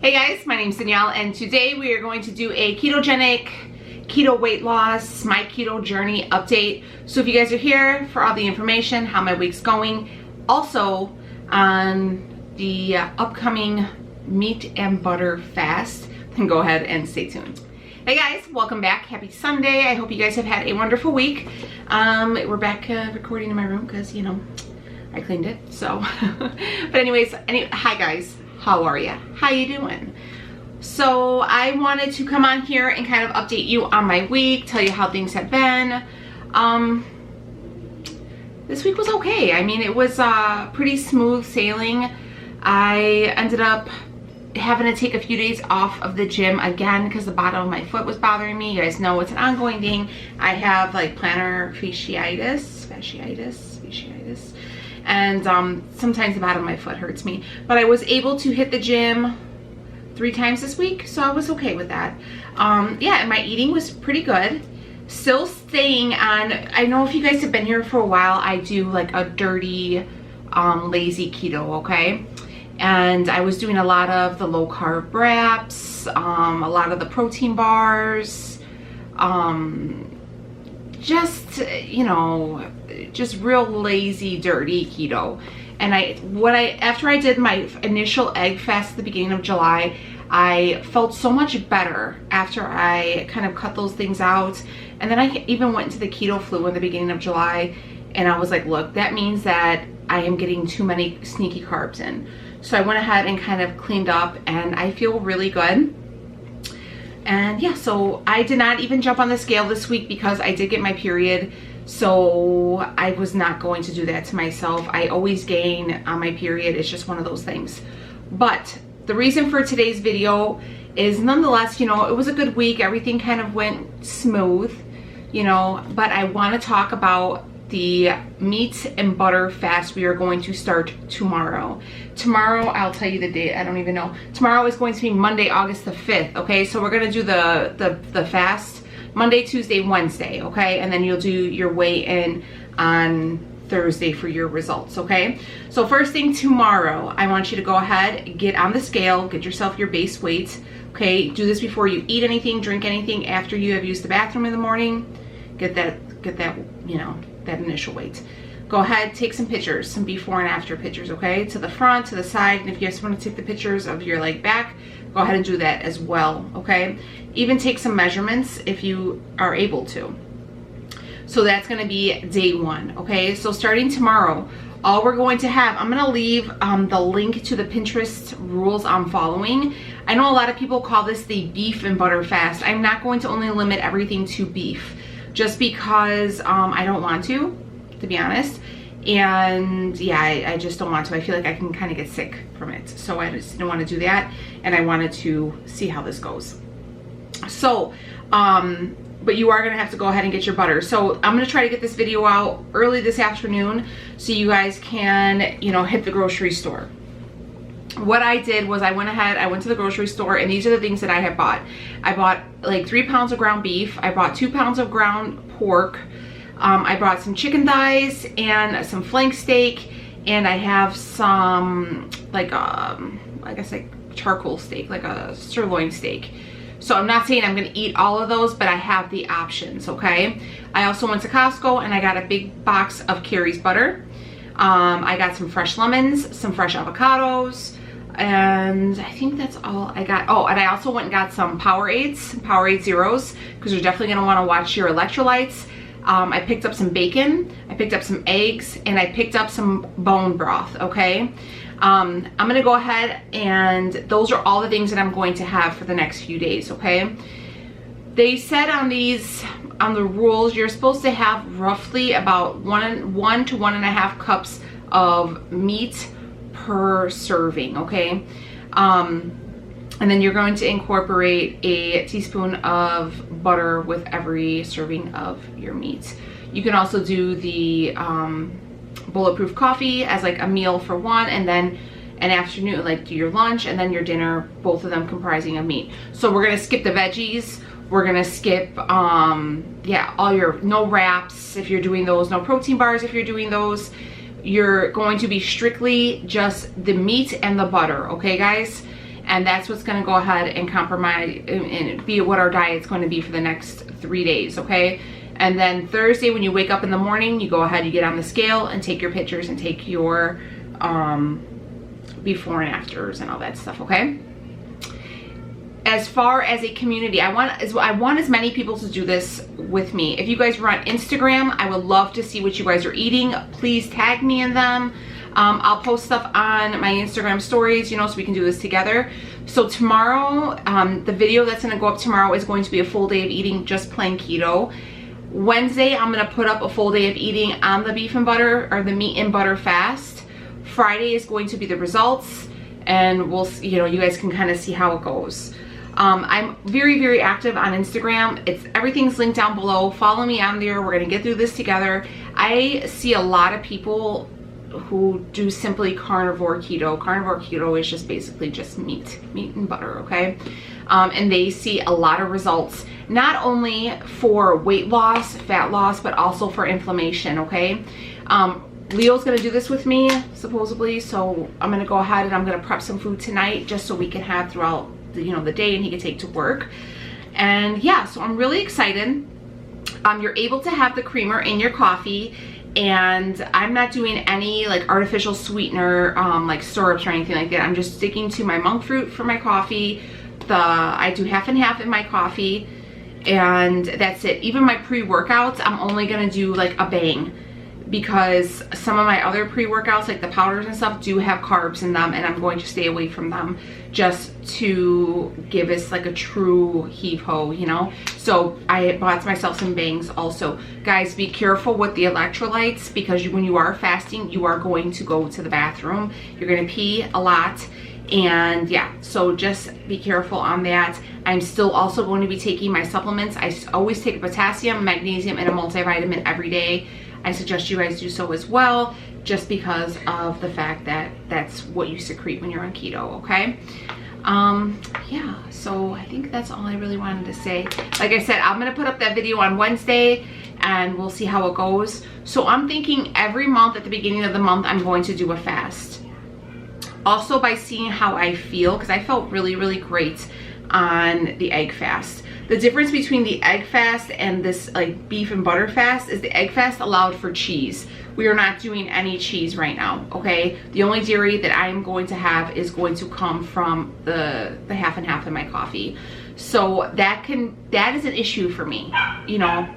Hey guys, my name is Danielle and today we are going to do a ketogenic keto weight loss, my keto journey update. So if you guys are here for all the information, how my week's going, also on the upcoming meat and butter fast, then go ahead and stay tuned. Hey guys, welcome back. Happy Sunday. I hope you guys have had a wonderful week. We're back recording in my room because, you know, I cleaned it. So, but anyways, hi guys. How are ya? How you doing? So I wanted to come on here and kind of update you on my week, tell you how things have been. This week was okay. I mean, it was pretty smooth sailing. I ended up having to take a few days off of the gym again because the bottom of my foot was bothering me. You guys know it's an ongoing thing. I have like plantar fasciitis, and sometimes the bottom of my foot hurts me. But I was able to hit the gym 3 times this week, so I was okay with that. Yeah, and my eating was pretty good. Still staying on, I know if you guys have been here for a while, I do like a dirty, lazy keto, okay? And I was doing a lot of the low carb wraps, a lot of the protein bars, just, you know, just real lazy, dirty keto. And after I did my initial egg fast at the beginning of July, I felt so much better after I kind of cut those things out. And then I even went into the keto flu in the beginning of July, and I was like, look, that means that I am getting too many sneaky carbs in. So I went ahead and kind of cleaned up, and I feel really good. And yeah, so I did not even jump on the scale this week because I did get my period. So I was not going to do that to myself. I always gain on my period. It's just one of those things. But the reason for today's video is nonetheless, you know, it was a good week. Everything kind of went smooth, you know, but I want to talk about the meat and butter fast we are going to start tomorrow. Tomorrow, I'll tell you the date, I don't even know. Tomorrow is going to be Monday, August the 5th, okay? So we're gonna do the fast Monday, Tuesday, Wednesday, okay? And then you'll do your weigh-in on Thursday for your results, okay? So first thing tomorrow, I want you to go ahead, get on the scale, get yourself your base weight, okay? Do this before you eat anything, drink anything, after you have used the bathroom in the morning. Get that, you know, that initial weight. Go ahead, take some pictures, some before and after pictures, okay? To the front, to the side, and if you just want to take the pictures of your like back, go ahead and do that as well, okay? Even take some measurements if you are able to. So that's gonna be day 1, okay? So starting tomorrow, all we're going to have, I'm gonna leave the link to the Pinterest rules I'm following. I know a lot of people call this the beef and butter fast. I'm not going to only limit everything to beef, just because I don't want to be honest. And yeah, I just don't want to. I feel like I can kind of get sick from it. So I just didn't want to do that. And I wanted to see how this goes. So, but you are going to have to go ahead and get your butter. So I'm going to try to get this video out early this afternoon so you guys can, you know, hit the grocery store. What I did was I went to the grocery store, and these are the things that I have bought. I bought like 3 pounds of ground beef. I bought 2 pounds of ground pork. I brought some chicken thighs and some flank steak, and I have some like I guess like charcoal steak, like a sirloin steak. So I'm not saying I'm gonna eat all of those, but I have the options, okay? I also went to Costco and I got a big box of Carrie's butter. I got some fresh lemons, some fresh avocados, and I think that's all I got. Oh, and I also went and got some Powerade Zeros, because you're definitely gonna wanna watch your electrolytes. I picked up some bacon, I picked up some eggs, and I picked up some bone broth, okay? I'm gonna go ahead, and those are all the things that I'm going to have for the next few days, okay? They said on the rules, you're supposed to have roughly about 1 to 1.5 cups of meat per serving, okay? And then you're going to incorporate a teaspoon of butter with every serving of your meat. You can also do the bulletproof coffee as like a meal for one, and then an afternoon, like do your lunch and then your dinner, both of them comprising of meat. So we're gonna skip the veggies. We're gonna skip, yeah, all your, no wraps if you're doing those, no protein bars if you're doing those. You're going to be strictly just the meat and the butter, okay guys? and that's what's going to go ahead and compromise and be what our diet's going to be for the next 3 days, okay? And then Thursday, when you wake up in the morning, you go ahead, you get on the scale and take your pictures and take your before and afters and all that stuff, okay? As far as a community, I want as many people to do this with me. If you guys are on Instagram, I would love to see what you guys are eating. Please tag me in them. I'll post stuff on my Instagram stories, you know, so we can do this together. So tomorrow, the video that's going to go up tomorrow is going to be a full day of eating just plain keto. Wednesday, I'm going to put up a full day of eating on the beef and butter, or the meat and butter fast. Friday is going to be the results, and we'll, you know, you guys can kind of see how it goes. I'm very, very active on Instagram. Everything's linked down below. Follow me on there. We're going to get through this together. I see a lot of people who do simply carnivore keto. Carnivore keto is just basically just meat and butter, okay? And they see a lot of results, not only for weight loss, fat loss, but also for inflammation, okay? Leo's gonna do this with me, supposedly, so I'm gonna go ahead and I'm gonna prep some food tonight just so we can have throughout the, you know, the day, and he can take to work. And yeah, so I'm really excited. You're able to have the creamer in your coffee, and I'm not doing any like artificial sweetener, like syrups or anything like that. I'm just sticking to my monk fruit for my coffee. I do half and half in my coffee, and that's it. Even my pre-workouts, I'm only gonna do like a bang, because some of my other pre-workouts, like the powders and stuff, do have carbs in them, and I'm going to stay away from them just to give us like a true heave-ho, you know? So I bought myself some bangs also. Guys, be careful with the electrolytes, because when you are fasting, you are going to go to the bathroom. You're gonna pee a lot, and yeah, so just be careful on that. I'm still also going to be taking my supplements. I always take potassium, magnesium, and a multivitamin every day. I suggest you guys do so as well, just because of the fact that that's what you secrete when you're on keto, okay? Yeah, so I think that's all I really wanted to say. Like I said, I'm gonna put up that video on Wednesday, and we'll see how it goes. So I'm thinking every month at the beginning of the month, I'm going to do a fast. Also, by seeing how I feel, because I felt really, really great on the egg fast. The difference between the egg fast and this like beef and butter fast is the egg fast allowed for cheese. We are not doing any cheese right now, okay? The only dairy that I am going to have is going to come from the half and half in my coffee. So that is an issue for me, you know.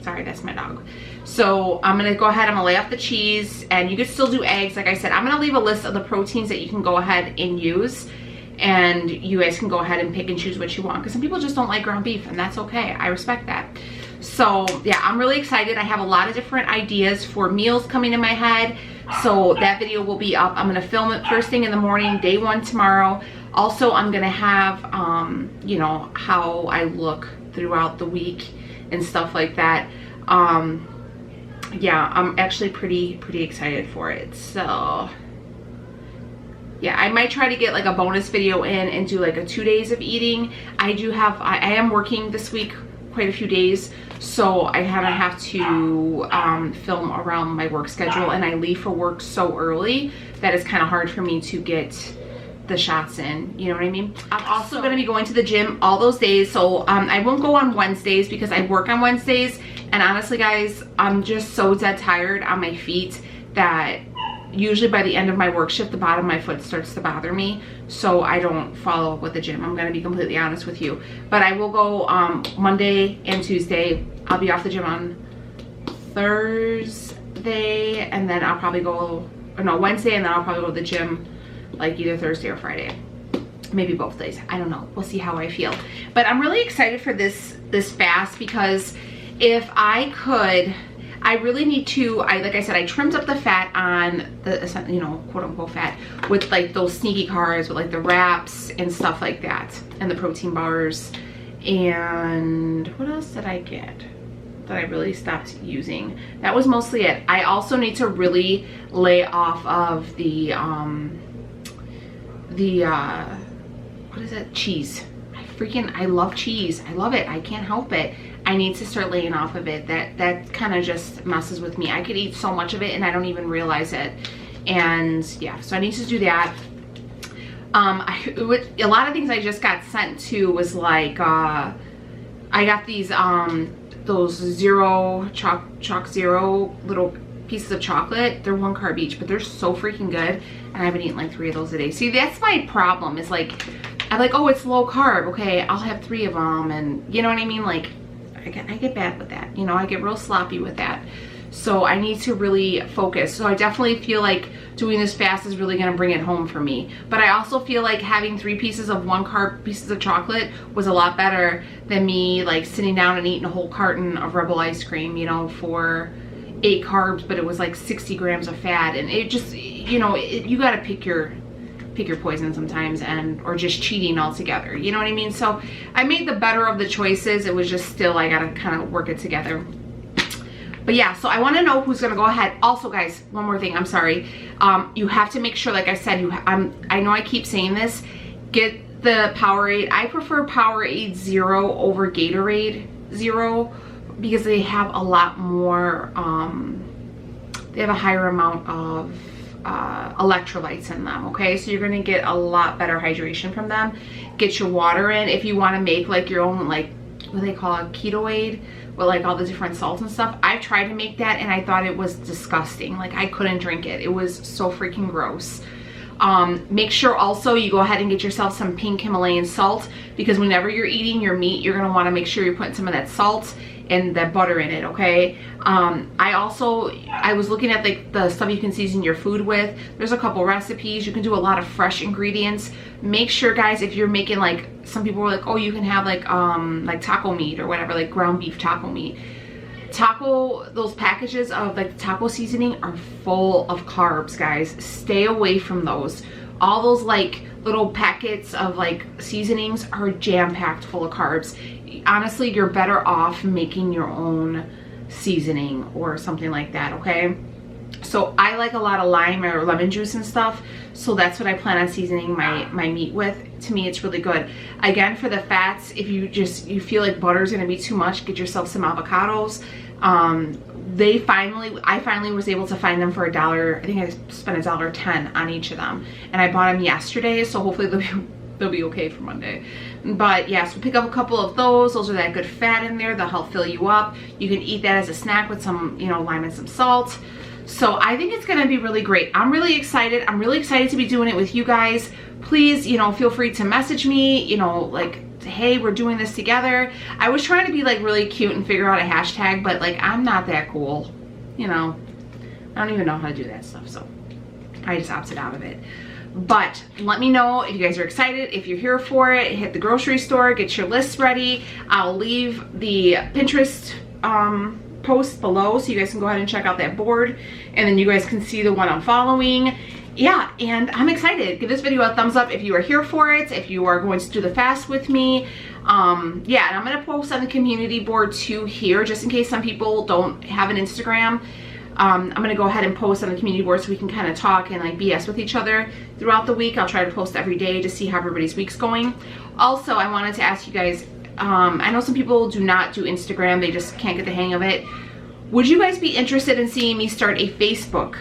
Sorry, that's my dog. So I'm gonna go ahead, I'm gonna lay off the cheese, and you can still do eggs. Like I said, I'm gonna leave a list of the proteins that you can go ahead and use, and you guys can go ahead and pick and choose what you want, because some people just don't like ground beef, and that's okay. I respect that. So yeah, I'm really excited. I have a lot of different ideas for meals coming in my head, so that video will be up. I'm gonna film it first thing in the morning, day one tomorrow. Also, I'm gonna have you know, how I look throughout the week and stuff like that. Yeah, I'm actually pretty excited for it. So yeah, I might try to get like a bonus video in and do like a 2 days of eating. I am working this week quite a few days, so I kind of have to film around my work schedule, and I leave for work so early that it's kind of hard for me to get the shots in, you know what I mean? I'm also going to be going to the gym all those days, so I won't go on Wednesdays because I work on Wednesdays, and honestly guys, I'm just so dead tired on my feet that usually by the end of my work shift, the bottom of my foot starts to bother me, so I don't follow up with the gym. I'm going to be completely honest with you, but I will go Monday and Tuesday. I'll be off the gym on Thursday, and then I'll probably go, or no, Wednesday, and then I'll probably go to the gym like either Thursday or Friday, maybe both days. I don't know, we'll see how I feel. But I'm really excited for this fast, because if I could, I really need to, like I said, I trimmed up the fat on the, you know, quote unquote fat, with like those sneaky carbs, with like the wraps and stuff like that, and the protein bars. And what else did I get that I really stopped using? That was mostly it. I also need to really lay off of the what is it, cheese. I love cheese. I love it. I can't help it. I need to start laying off of it. That kind of just messes with me. I could eat so much of it and I don't even realize it. And yeah, so I need to do that. A lot of things I just got sent to was like, I got these, those zero, chalk zero little pieces of chocolate. They're 1 carb each, but they're so freaking good. And I've been eating like 3 of those a day. See, that's my problem, is like, I'm like, oh, it's low carb. Okay, I'll have 3 of them. And you know what I mean? Like, I get bad with that. You know, I get real sloppy with that. So I need to really focus. So I definitely feel like doing this fast is really gonna bring it home for me. But I also feel like having 3 pieces of 1 carb pieces of chocolate was a lot better than me like sitting down and eating a whole carton of Rebel ice cream, you know, for 8 carbs, but it was like 60 grams of fat. And it just, you know, you gotta pick your poison sometimes, and or just cheating altogether, you know what I mean? So I made the better of the choices. It was just still, I gotta kind of work it together. But yeah, so I want to know who's gonna go ahead. Also, guys, one more thing, I'm sorry, you have to make sure, like I said, I know I keep saying this, get the Powerade. I prefer Powerade Zero over Gatorade Zero because they have a lot more, they have a higher amount of electrolytes in them. Okay, so you're gonna get a lot better hydration from them. Get your water in. If you want to make like your own, like, what do they call it, Ketoade, with like all the different salts and stuff. I've tried to make that and I thought it was disgusting. Like, I couldn't drink it. It was so freaking gross. Make sure also you go ahead and get yourself some pink Himalayan salt, because whenever you're eating your meat, you're gonna want to make sure you're putting some of that salt and that butter in it. Okay, I was looking at like the stuff you can season your food with. There's a couple recipes. You can do a lot of fresh ingredients. Make sure, guys, if you're making, like, some people were like, oh, you can have like taco meat or whatever, like ground beef taco meat. Those packages of like taco seasoning are full of carbs, guys. Stay away from those. All those like little packets of like seasonings are jam-packed full of carbs. Honestly, you're better off making your own seasoning or something like that. Okay, so I like a lot of lime or lemon juice and stuff, so that's what I plan on seasoning my meat with. To me, it's really good. Again, for the fats, if you feel like butter is going to be too much, get yourself some avocados. I finally was able to find them for $1. I think I spent $1.10 on each of them, and I bought them yesterday, so hopefully they'll be okay for Monday. But yeah, so pick up a couple of those. Those are that good fat in there. They'll help fill you up. You can eat that as a snack with some, you know, lime and some salt. So I think it's gonna be really great. I'm really excited. I'm really excited to be doing it with you guys. Please, you know, feel free to message me, you know, like, hey, we're doing this together. I was trying to be like really cute and figure out a hashtag, but like, I'm not that cool, you know. I don't even know how to do that stuff, so I just opted out of it. But let me know if you guys are excited, if you're here for it. Hit the grocery store, get your lists ready. I'll leave the Pinterest post below so you guys can go ahead and check out that board, and then you guys can see the one I'm following. Yeah, and I'm excited. Give this video a thumbs up if you are here for it, if you are going to do the fast with me. Yeah, and I'm gonna post on the community board too here, just in case some people don't have an Instagram. I'm gonna go ahead and post on the community board so we can kind of talk and like BS with each other throughout the week. I'll try to post every day to see how everybody's week's going. Also, I wanted to ask you guys, I know some people do not do Instagram, they just can't get the hang of it. Would you guys be interested in seeing me start a Facebook,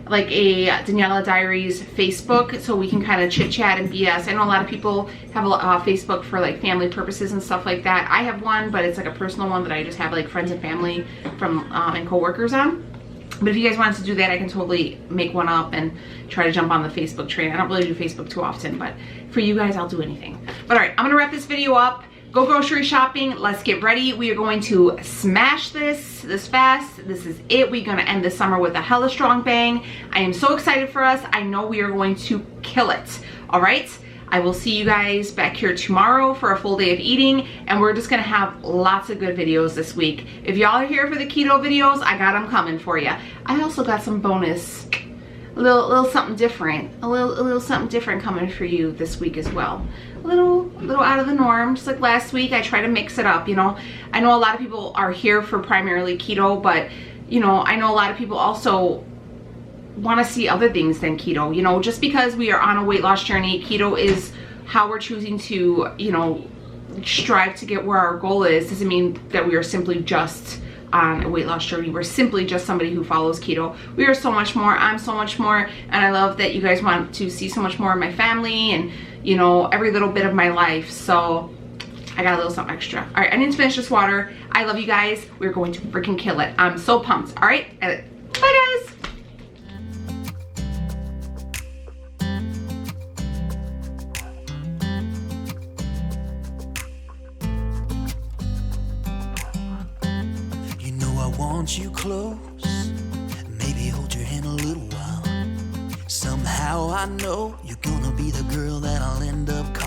like a Daniela Diaries Facebook, so we can kind of chit chat and BS? I know a lot of people have a Facebook for like family purposes and stuff like that. I have one, but it's like a personal one that I just have like friends and family from and co-workers on. But if you guys wanted to do that, I can totally make one up and try to jump on the Facebook train. I don't really do Facebook too often, but for you guys, I'll do anything. But all right, I'm gonna wrap this video up. Go grocery shopping. Let's get ready. We are going to smash this fast. This is it. We're gonna end the summer with a hella strong bang. I am so excited for us. I know we are going to kill it. All right. I will see you guys back here tomorrow for a full day of eating, and we're just gonna have lots of good videos this week. If y'all are here for the keto videos, I got them coming for you. I also got some bonus, a little something different, a little something different coming for you this week as well. A little out of the norm, just like last week. I try to mix it up, you know. I know a lot of people are here for primarily keto, but you know, I know a lot of people also want to see other things than keto. You know, just because we are on a weight loss journey, keto is how we're choosing to, you know, strive to get where our goal is, doesn't mean that we are simply just on a weight loss journey. We're simply just somebody who follows keto. We are so much more. I'm so much more, and I love that you guys want to see so much more of my family and, you know, every little bit of my life. So I got a little something extra. All right, I need to finish this water. I love you guys. We're going to freaking kill it. I'm so pumped. All right, bye guys. Want you close, maybe hold your hand a little while. Somehow I know you're gonna be the girl that I'll end up calling.